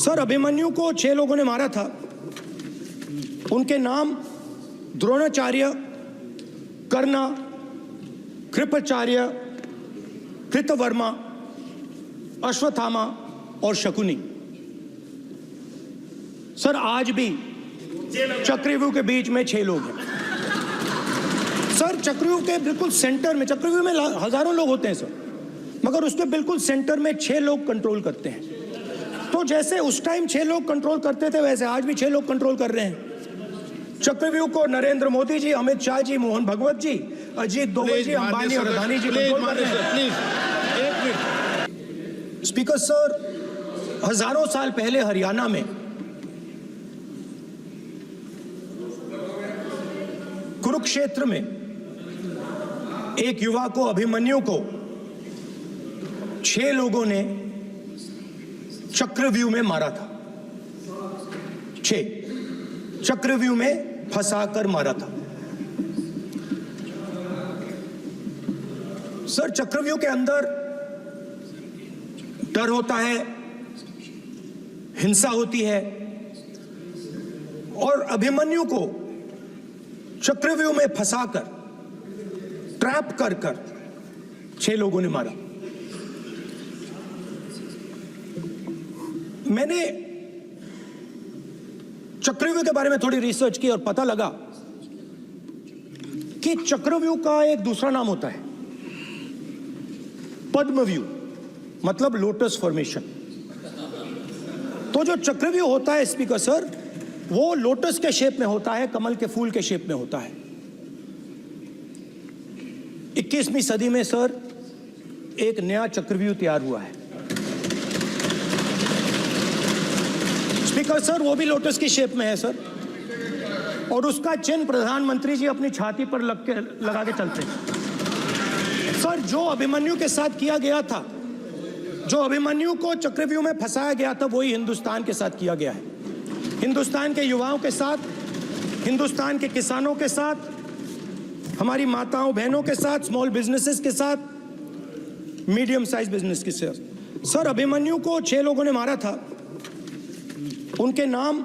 Sir, Abhimanyu को 6 लोगों ने मारा था। उनके नाम द्रोणाचार्य, कर्ण, कृपाचार्य, कृतवर्मा, अश्वत्थामा और शकुनी। सर, आज भी चक्रव्यूह के बीच में 6 लोग हैं। सर, चक्रव्यूह के बिल्कुल सेंटर में, चक्रव्यूह में हजारों लोग होते हैं सर, मगर उसके बिल्कुल सेंटर में 6 लोग कंट्रोल करते हैं। तो जैसे उस टाइम 6 लोग कंट्रोल करते थे, वैसे आज भी 6 लोग कंट्रोल कर रहे हैं। चक्रव्यूह को नरेंद्र मोदी जी, अमित शाह जी, मोहन भगवत जी, अजीत डोभाल जी, अंबानी और अदानी जी कंट्रोल कर रहे हैं। स्पीकर सर, हजारों साल पहले हरियाणा में कुरुक्षेत्र में एक युवा को, अभिमन्यु को 6 लोगों ने चक्रव्यूह में मारा था। 6 चक्रव्यूह में फंसाकर मारा था। सर, चक्रव्यूह के अंदर डर होता है, हिंसा होती है, और अभिमन्यु को चक्रव्यूह में फंसाकर, ट्रैप कर 6 लोगों ने मारा। मैंने चक्रव्यूह के बारे में थोड़ी रिसर्च की और पता लगा कि चक्रव्यूह का एक दूसरा नाम होता है पद्मव्यूह, मतलब लोटस फॉर्मेशन। तो जो चक्रव्यूह होता है स्पीकर सर, वो लोटस के शेप में होता है, कमल के फूल के शेप में होता है। 21वीं सदी में सर एक नया चक्रव्यूह तैयार हुआ है स्पीकर सर, वो भी लोटस की शेप में है सर, और उसका चिन्ह प्रधानमंत्री जी अपनी छाती पर लगा के चलते हैं। सर, जो अभिमन्यु के साथ किया गया था, जो अभिमन्यु को चक्रव्यूह में फंसाया गया था, वही हिंदुस्तान के साथ किया गया है। हिंदुस्तान के युवाओं के साथ, हिंदुस्तान के किसानों के साथ, हमारी माताओं बहनों के साथ, स्मॉल बिजनेसेस के साथ, मीडियम साइज बिजनेस के साथ। सर, अभिमन्यु को 6 लोगों ने मारा था। उनके नाम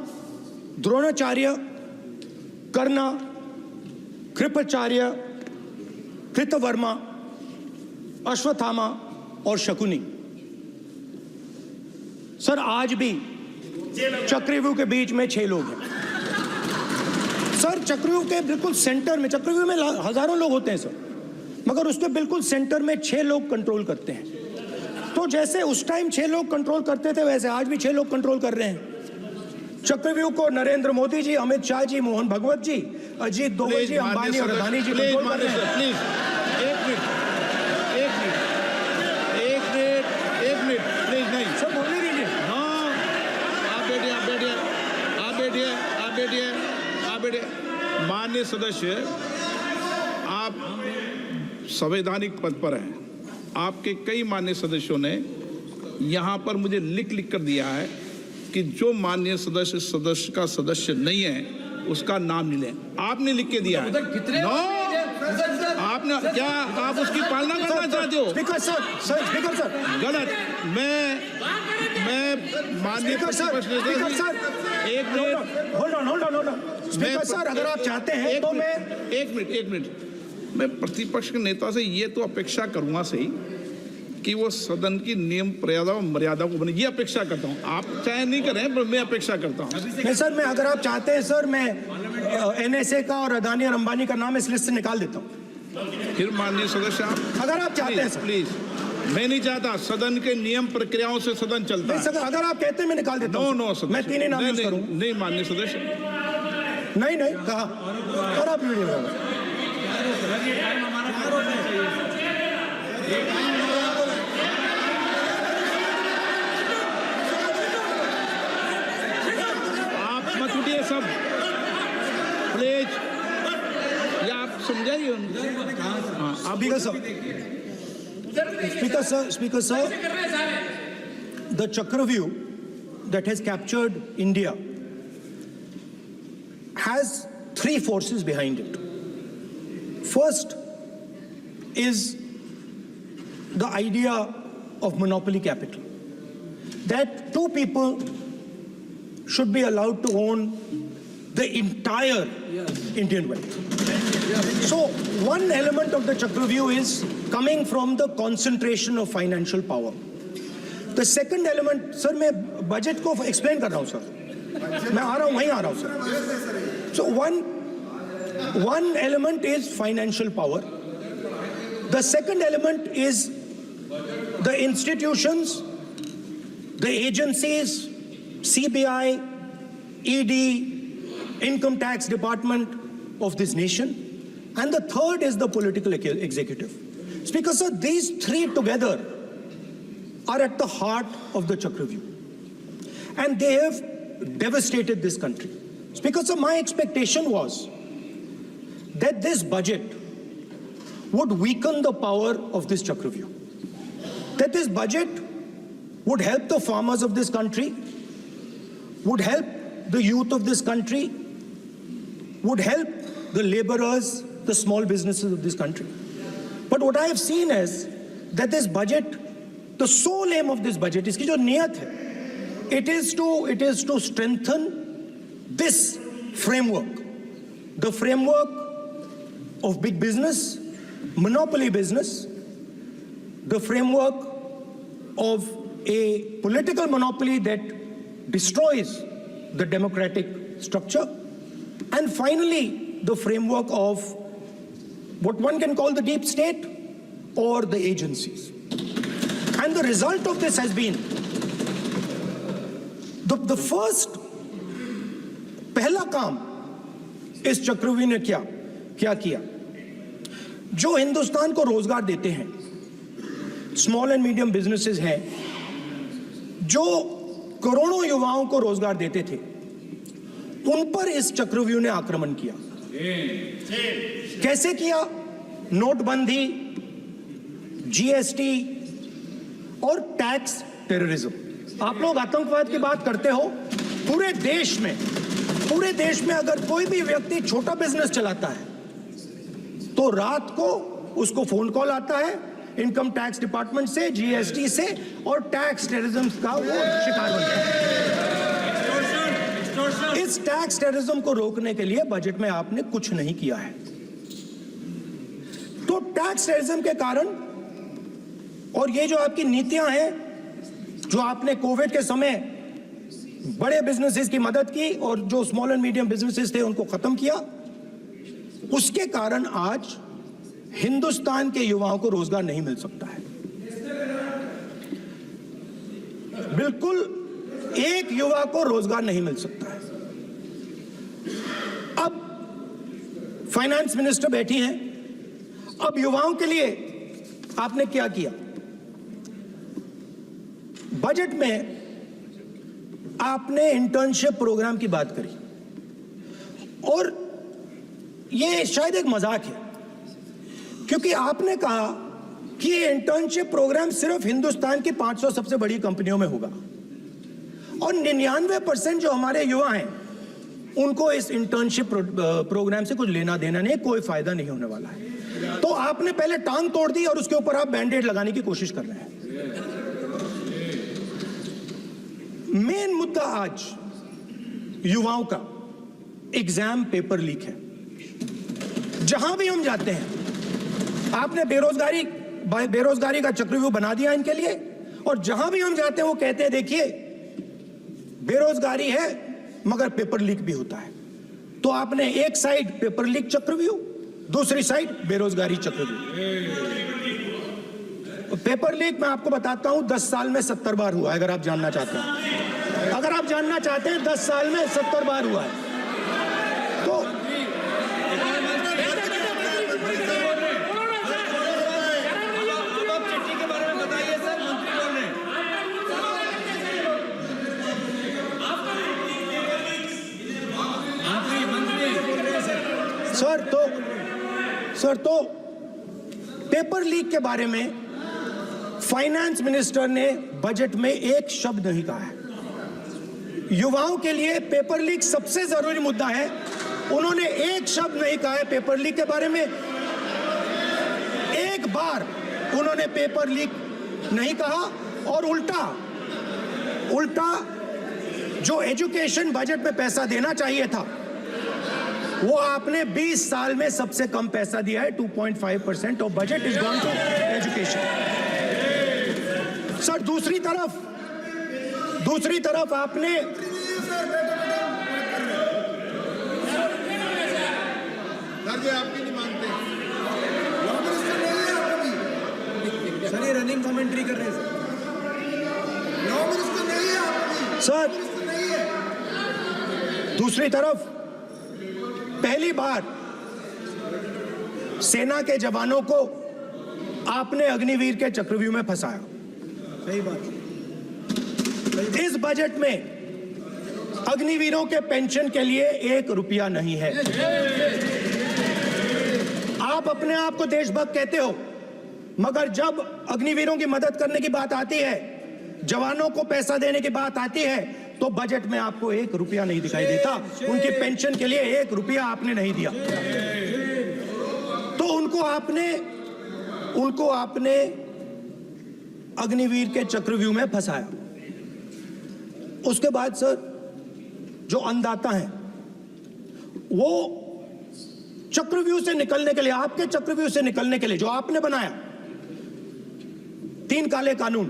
द्रोणाचार्य, कर्ण, कृपाचार्य, कृतवर्मा, अश्वत्थामा और शकुनी। सर, आज भी चक्रव्यूह के बीच में 6 लोग हैं। सर, चक्रव्यूह के बिल्कुल सेंटर में, चक्रव्यूह में हजारों लोग होते हैं सर, मगर उसके बिल्कुल सेंटर में 6 लोग कंट्रोल करते हैं। तो जैसे उस टाइम 6 लोग कंट्रोल करते थे, वैसे आज भी 6 लोग कंट्रोल कर रहे हैं। चक्रव्यूह को नरेंद्र मोदी जी, अमित शाह जी, मोहन भगवत जी, अजीत डोभाल जी, अंबानी और अदानी जी कंट्रोल कर रहे हैं। एक मिनट प्लीज। नहीं सर, बोलने दीजिए। हाँ, आप बैठिए। माननीय सदस्य, आप संवैधानिक पद पर हैं। आपके कई माननीय सदस्यों ने यहाँ पर मुझे लिख कर दिया है कि जो माननीय सदस्य का सदस्य नहीं है, उसका नाम नहीं लें। आपने लिख के दिया है। नो, आपने क्या, आप उसकी पालना करना चाहते हो? स्पीकर सर, गलत। मैं माननीय एक minute, hold on. Speaker sir, अगर आप चाहते हैं तो मैं एक मिनट मैं प्रतिपक्ष के नेता से ये तो अपेक्षा करूंगा सही कि वो सदन की नियम मर्यादा को बने, ये अपेक्षा करता हूँ। आप चाहे नहीं करें, पर मैं अपेक्षा करता हूँ। नहीं सर, मैं, अगर आप चाहते हैं सर, मैं NSA का और अदानी और अंबानी का नाम इस लिस्ट से निकाल देता हूँ। फिर माननीय सदस्य, आप अगर आप चाहते हैं सर। प्लीज, मैं नहीं चाहता। सदन के नियम प्रक्रियाओं से सदन चलता है। सर, अगर आप कहते हैं मैं निकाल देता हूँ। नो सदस्य, मैं 3 ही नाम यूज करूँगा। नहीं माननीय सदस्य, नहीं कहा, और आप मत उठिए सब प्लीज, या आप समझाइए उनको। हाँ, आप Speaker sir, the Chakravyu that has captured India has 3 forces behind it. First is the idea of monopoly capital, that 2 people should be allowed to own the entire Indian wealth. So one element of the Chakravyuh is coming from the concentration of financial power. The second element, sir, मैं budget को explain कर रहा हूँ sir, मैं आ रहा हूँ, वहीं आ रहा हूँ sir. So one element is financial power. The second element is the institutions, the agencies, CBI, ED, Income Tax Department of this nation, and the third is the political executive. Speaker sir, these three together are at the heart of the Chakravyuh, and they have devastated this country. Speaker sir, my expectation was that this budget would weaken the power of this Chakravyuh, that this budget would help the farmers of this country, would help the youth of this country, would help the laborers, the small businesses of this country. But what I have seen is that this budget, the sole aim of this budget, इसकी जो नियत है, it is to strengthen this framework, the framework of big business, monopoly business, the framework of a political monopoly that destroys the democratic structure, and finally the framework of what one can call the deep state or the agencies. And the result of this has been the first पहला काम इस चक्रव्यूह ने क्या किया, जो हिंदुस्तान को रोजगार देते हैं, स्मॉल एंड मीडियम बिजनेसेस हैं, जो करोड़ों युवाओं को रोजगार देते थे, उन पर इस चक्रव्यूह ने आक्रमण किया. कैसे किया? नोटबंदी, जीएसटी और टैक्स टेररिज्म. आप लोग आतंकवाद की बात करते हो, पूरे देश में अगर कोई भी व्यक्ति छोटा बिजनेस चलाता है तो रात को उसको फोन कॉल आता है इनकम टैक्स डिपार्टमेंट से, जीएसटी से, और टैक्स टेररिज्म का वो शिकार बनता है. इस टैक्स टेररिज्म को रोकने के लिए बजट में आपने कुछ नहीं किया है. तो टैक्स टेररिज्म के कारण और ये जो आपकी नीतियां हैं, जो आपने कोविड के समय बड़े बिजनेसेस की मदद की और जो स्मॉल एंड मीडियम बिजनेसेस थे उनको खत्म किया, उसके कारण आज हिंदुस्तान के युवाओं को रोजगार नहीं मिल सकता है. बिल्कुल एक युवा को रोजगार नहीं मिल सकता है. अब फाइनेंस मिनिस्टर बैठी हैं, अब युवाओं के लिए आपने क्या किया? बजट में आपने इंटर्नशिप प्रोग्राम की बात करी, और ये शायद एक मजाक है, क्योंकि आपने कहा कि ये इंटर्नशिप प्रोग्राम सिर्फ हिंदुस्तान की 500 सबसे बड़ी कंपनियों में होगा, और 99% जो हमारे युवा हैं उनको इस इंटर्नशिप प्रोग्राम से कुछ लेना देना नहीं, कोई फायदा नहीं होने वाला है. तो आपने पहले टांग तोड़ दी और उसके ऊपर आप बैंडेड लगाने की कोशिश कर रहे हैं. मेन मुद्दा आज युवाओं का एग्जाम पेपर लीक है. जहां भी हम जाते हैं, आपने बेरोजगारी का चक्रव्यूह बना दिया इनके लिए, और जहां भी हम जाते हैं वो कहते हैं देखिए बेरोजगारी है मगर पेपर लीक भी होता है. तो आपने एक साइड पेपर लीक चक्रव्यूह, दूसरी साइड बेरोजगारी चक्रव्यूह. पेपर लीक मैं आपको बताता हूं 10 साल में 70 बार हुआ है. अगर आप जानना चाहते हैं, अगर आप जानना चाहते हैं 10 साल में 70 बार हुआ है. तो सर तो पेपर लीक के बारे में फाइनेंस मिनिस्टर ने बजट में एक शब्द नहीं कहा है. युवाओं के लिए पेपर लीक सबसे जरूरी मुद्दा है, उन्होंने एक शब्द नहीं कहा है पेपर लीक के बारे में. एक बार उन्होंने पेपर लीक नहीं कहा, और उल्टा जो एजुकेशन बजट में पैसा देना चाहिए था वो आपने 20 साल में सबसे कम पैसा दिया है। 2.5% of budget is gone to education. Sir दूसरी तरफ आपने आपकी नहीं मानते सर, ये रनिंग कमेंट्री कर रहे हैं सर। दूसरी तरफ पहली बार सेना के जवानों को आपने अग्निवीर के चक्रव्यूह में फंसाया। सही बात। इस बजट में अग्निवीरों के पेंशन के लिए 1 रुपया नहीं है। आप अपने आप को देशभक्त कहते हो, मगर जब अग्निवीरों की मदद करने की बात आती है, जवानों को पैसा देने की बात आती है, तो बजट में आपको 1 रुपया नहीं दिखाई देता। उनकी पेंशन के लिए 1 रुपया आपने नहीं दिया। तो उनको आपने अग्निवीर के चक्रव्यूह में फंसाया। उसके बाद सर जो अन्नदाता हैं वो चक्रव्यूह से निकलने के लिए, आपके चक्रव्यूह से निकलने के लिए जो आपने बनाया 3 काले कानून,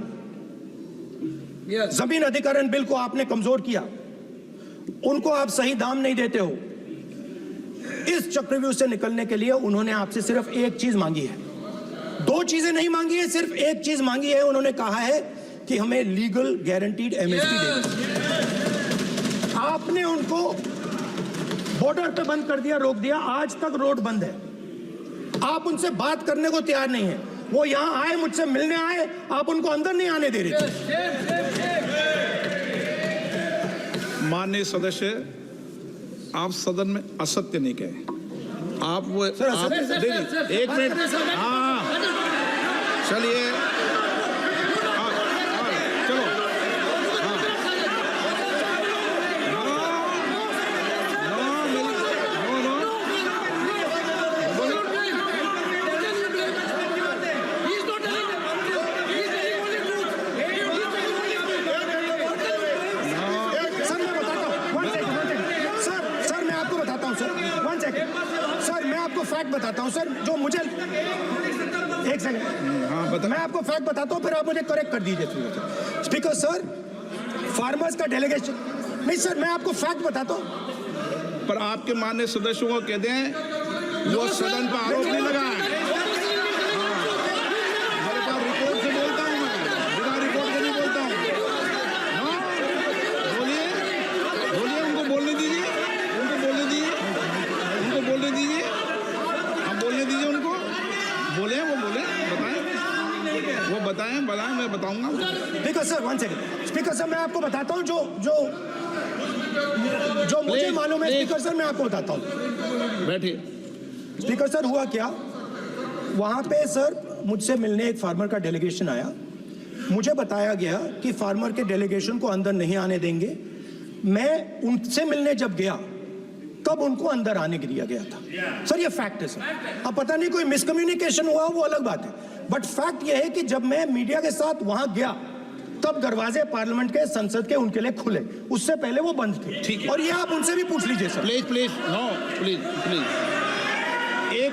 जमीन अधिग्रहण बिल को आपने कमजोर किया, उनको आप सही दाम नहीं देते हो। इस चक्रव्यूह से निकलने के लिए उन्होंने आपसे सिर्फ एक चीज मांगी है, 2 चीजें नहीं मांगी है, सिर्फ एक चीज मांगी है। उन्होंने कहा है कि हमें लीगल गारंटीड एमएसपी दे। आपने उनको बॉर्डर पे बंद कर दिया, रोक दिया, आज तक रोड बंद है। आप उनसे बात करने को तैयार नहीं है। वो यहां आए, मुझसे मिलने आए, आप उनको अंदर नहीं आने दे रहे थे। माननीय सदस्य, आप सदन में असत्य नहीं कहे। आप वो सर, आप, एक मिनट, हाँ चलिए, चलो, फैक्ट बताता हूं सर, जो मुझे एक सेकंड, हाँ बता। मैं आपको फैक्ट बताता हूं, फिर आप मुझे करेक्ट कर दीजिए। स्पीकर सर, फार्मर्स का डेलीगेशन नहीं सर, मैं आपको फैक्ट बताता हूं। पर आपके माननीय सदस्यों को कह दें वो सदन पर आरोप नहीं लगाए। मेरे पास रिपोर्ट से बोलता हूं, मैं बिना रिपोर्ट के नहीं बोलता हूं। हाँ बोलिए, बोलिए, उनको बोलने दीजिए, उनको बोलने दीजिए, उनको बोलने दीजिए, आप बोलने दीजिए उनको, बोले, वो बोले, बताएं, वो बताएं, मैं बताऊंगा। Speaker sir 1 second. Speaker sir, मैं आपको बताता हूं जो मुझे मालूम है। स्पीकर सर, मैं आपको बताता हूं। बैठिए। स्पीकर सर, हुआ क्या, वहां पे सर मुझसे मिलने एक फार्मर का डेलीगेशन आया। मुझे बताया गया कि फार्मर के डेलीगेशन को अंदर नहीं आने देंगे। मैं उनसे मिलने जब गया तब उनको अंदर आने दिया गया था। सर ये फैक्ट है सर। अब पता नहीं कोई मिसकम्युनिकेशन हुआ, वो अलग बात है, बट फैक्ट ये है कि जब मैं मीडिया के साथ वहां गया तब दरवाजे पार्लियामेंट के, संसद के उनके लिए खुले, उससे पहले वो बंद थे। ठीक है। और ये आप उनसे भी पूछ लीजिए sir. Please please, no please please, एक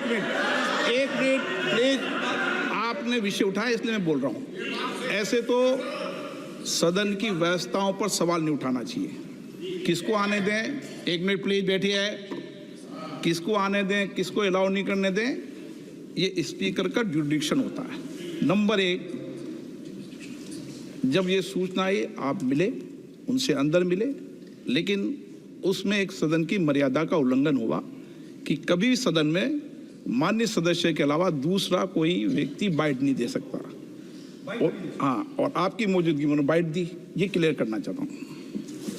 मिनट प्लीज। आपने विषय उठाया इसलिए मैं बोल रहा हूं। ऐसे तो सदन की व्यवस्थाओं पर सवाल नहीं उठाना चाहिए। किसको आने दें, 1 मिनट प्लीज बैठिए, किसको आने दें, किसको अलाउ नहीं करने दें, ये स्पीकर का जुडिक्शन होता है। नंबर 1, जब ये सूचना आई आप मिले, उनसे अंदर मिले, लेकिन उसमें एक सदन की मर्यादा का उल्लंघन हुआ कि कभी सदन में माननीय सदस्य के अलावा दूसरा कोई व्यक्ति बाइट नहीं दे सकता। और आपकी मौजूदगी में बाइट दी, ये क्लियर करना चाहता हूँ।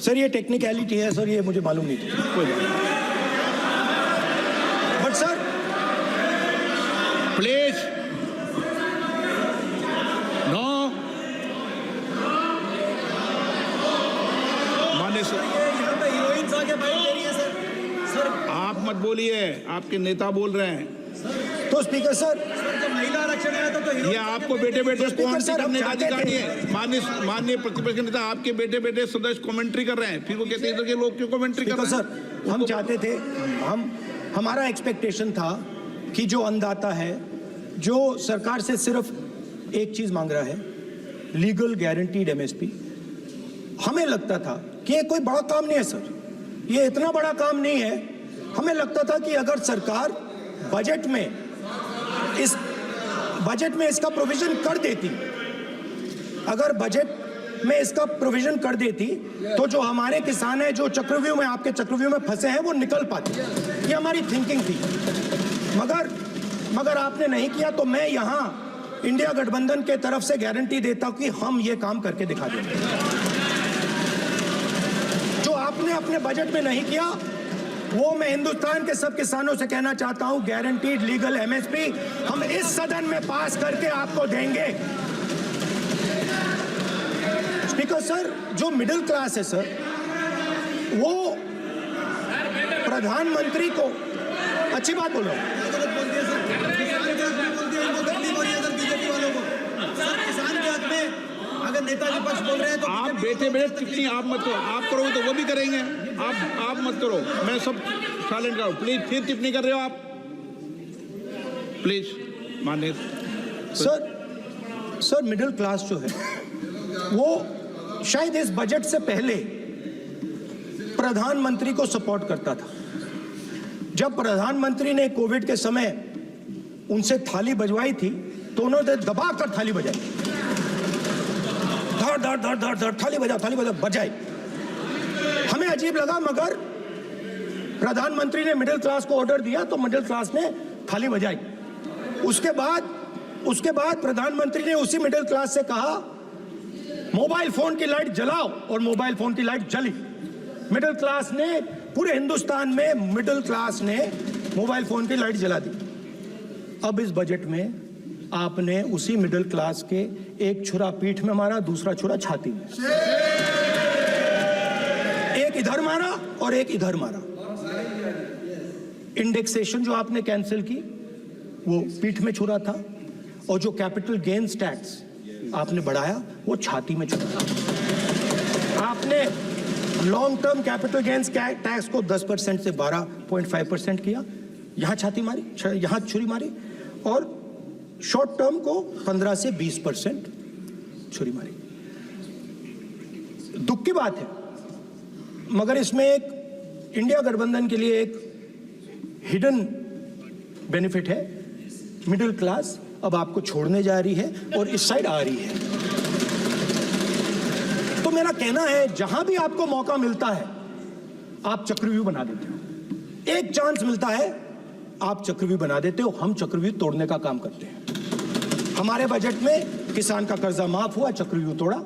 सर ये टेक्निकलिटी है सर, ये मुझे मालूम नहीं थी। कोई बात नहीं। बट सर प्लीज, नो, माननीय आप मत बोलिए, आपके नेता बोल रहे हैं। तो स्पीकर सर, जब महिला आरक्षण आया तो ये आपको बेटे बेटे स्पीकर कमेंट्री सर, हम करने का चाहते अधिकार नहीं थे। है। माननीय प्रतिपक्ष के नेता, आपके बेटे बेटे सदस्य कमेंट्री कर रहे हैं, फिर वो कहते हैं इधर के लोग क्यों कमेंट्री कर स्पीकर रहे हैं? सर, हम चाहते थे, हमारा एक्सपेक्टेशन था कि जो अन्नदाता है, जो सरकार से सिर्फ एक चीज मांग रहा है, लीगल गारंटीड एमएसपी, हमें लगता था कि ये कोई बड़ा काम नहीं है सर, ये इतना बड़ा काम नहीं है। हमें लगता था कि अगर सरकार बजट में इसका प्रोविजन कर देती, अगर बजट में इसका प्रोविजन कर देती, तो जो हमारे किसान हैं, जो चक्रव्यूह में, आपके चक्रव्यूह में फंसे हैं, वो निकल पाते। ये हमारी थिंकिंग थी, मगर आपने नहीं किया। तो मैं यहां इंडिया गठबंधन के तरफ से गारंटी देता हूं कि हम ये काम करके दिखा देंगे। जो आपने अपने बजट में नहीं किया, वो मैं हिंदुस्तान के सब किसानों से कहना चाहता हूं, गारंटीड लीगल एमएसपी हम इस सदन में पास करके आपको देंगे। स्पीकर सर, जो मिडिल क्लास है सर, वो प्रधानमंत्री को अच्छी बात बोलो, किसान के हक में अगर नेता विपक्ष बोल रहे हैं तो आप बेटे बेटे टिप्पणी आप मत करो, आप करोगे तो वो भी करेंगे। आप मत करो, मैं सब साइलेंट करो प्लीज। फिर टिप्पणी कर रहे हो आप, प्लीज। माननीय सर मिडिल क्लास जो है, वो शायद इस बजट से पहले प्रधानमंत्री को सपोर्ट करता था। जब प्रधानमंत्री ने कोविड के समय उनसे थाली बजवाई थी, तो उन्होंने दबा कर थाली बजाई, धड़ धड़ धड़ धड़ धड़ थाली बजा बजाई। हमें अजीब लगा, मगर प्रधानमंत्री ने मिडिल क्लास को ऑर्डर दिया, तो मिडिल क्लास ने थाली बजाई। उसके बाद प्रधानमंत्री ने उसी मिडिल क्लास से कहा, मोबाइल फोन की लाइट जलाओ, और मोबाइल फोन की लाइट जली। मिडिल क्लास ने, पूरे हिंदुस्तान में मिडिल क्लास ने मोबाइल फोन की लाइट जला दी। अब इस बजट में आपने उसी मिडिल क्लास के एक छुरा पीठ में मारा, दूसरा छुरा छाती में, एक इधर मारा और एक इधर मारा। इंडेक्सेशन जो आपने कैंसिल की, वो पीठ में छुरा था, और जो कैपिटल गेन्स टैक्स आपने बढ़ाया, वो छाती में छुरा। आपने long term capital gains tax को 10% से 12.5% किया, यहां छाती मारी, यहां छुरी मारी, और शॉर्ट टर्म को 15 से 20% छुरी मारी। दुख की बात है, मगर इसमें एक इंडिया गठबंधन के लिए एक हिडन बेनिफिट है। मिडिल क्लास अब आपको छोड़ने जा रही है और इस साइड आ रही है। तो मेरा कहना है, जहां भी आपको मौका मिलता है, आप चक्रव्यूह बना देते हो। एक चांस मिलता है, आप चक्रव्यूह बना देते हो। हम चक्रव्यूह तोड़ने का काम करते हैं। हमारे बजट में किसान का कर्जा माफ हुआ, चक्रव्यूह तोड़ा।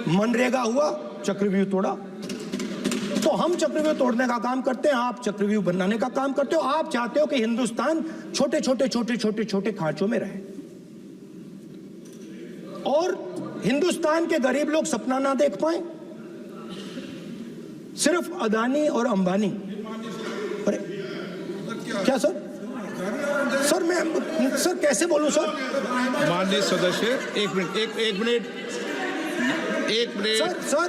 मनरेगा हुआ, चक्रव्यूह तोड़ा। तो हम चक्रव्यूह तोड़ने का काम करते हैं, आप चक्रव्यूह बनाने का काम करते हो। आप चाहते हो कि हिंदुस्तान छोटे छोटे खांचों में रहे, और हिंदुस्तान के गरीब लोग सपना ना देख पाए। सिर्फ अदानी और अंबानी। अरे क्या सर मैं सर कैसे बोलूं सर? माननीय सदस्य, एक मिनट सर